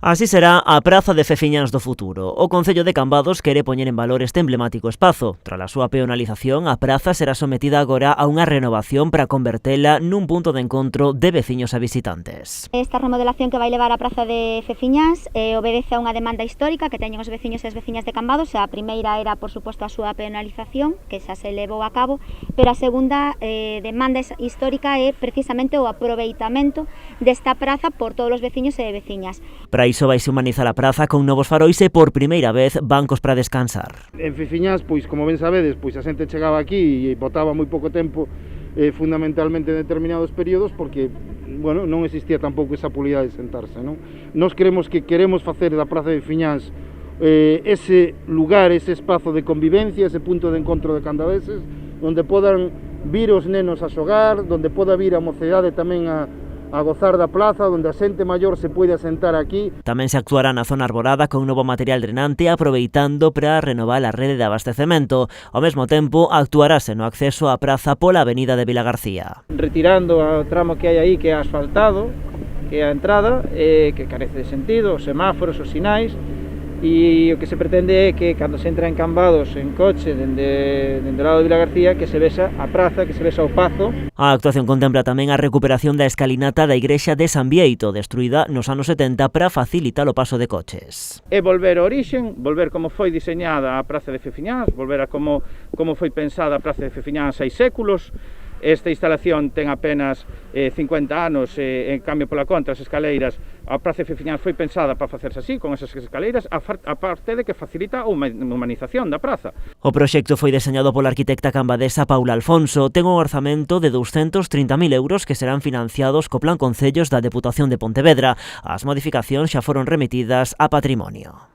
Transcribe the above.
Así será a Praza de Feciñáns do futuro. O Concello de Cambados quere poñer en valor este emblemático espazo. Tras a súa peonalización, a praza será sometida agora a unha renovación para convertela nun punto de encontro de veciños e visitantes. Esta remodelación que vai levar a Praza de Feciñáns obedece a unha demanda histórica que teñen os veciños e as veciñas de Cambados. A primeira era, por suposto, a súa peonalización, que xa se levou a cabo, pero a segunda demanda histórica é precisamente o aproveitamento desta praza por todos os veciños e veciñas. Para iso vaise humanizar a praza con novos farois e por primeira vez bancos para descansar. En Feciñáns, pois como ben sabedes, pois a xente chegaba aquí e botaba moi pouco tempo fundamentalmente en determinados períodos porque, bueno, non existía tampouco esa posibilidade de sentarse, non? Nós queremos facer da Praza de Feciñáns ese lugar, ese espazo de convivencia, ese punto de encontro de candaveses, onde podan vir os nenos a xogar, onde poda vir a mocidade tamén a gozar da plaza, onde a xente maior se poida sentar aquí. Tamén se actuará na zona arborada con novo material drenante, aproveitando para renovar a rede de abastecemento. Ao mesmo tempo, actuarase no acceso á praza pola avenida de Vilagarcía. Retirando o tramo que hai aí, que é asfaltado, que é a entrada, que carece de sentido, os semáforos, os sinais, e o que se pretende é que cando se entra en Cambados en coche dende o lado de Vilagarcía, que se vexa a praza, que se vexa o pazo. A actuación contempla tamén a recuperación da escalinata da igrexa de San Bieito, destruída nos anos 70 para facilitar o paso de coches. É volver ao orixen, volver como foi diseñada a Praza de Feciñáns, volver a como foi pensada a Praza de Feciñáns 6 séculos. Esta instalación ten apenas 50 anos, en cambio pola contra as escaleiras, a Praza de Feciñáns foi pensada para facerse así, con esas escaleiras, a parte de que facilita a humanización da praza. O proxecto foi deseñado pola arquitecta cambadesa Paula Alfonso, ten un orzamento de 230.000 euros que serán financiados co Plan Concellos da Deputación de Pontevedra. As modificacións xa foron remitidas a Patrimonio.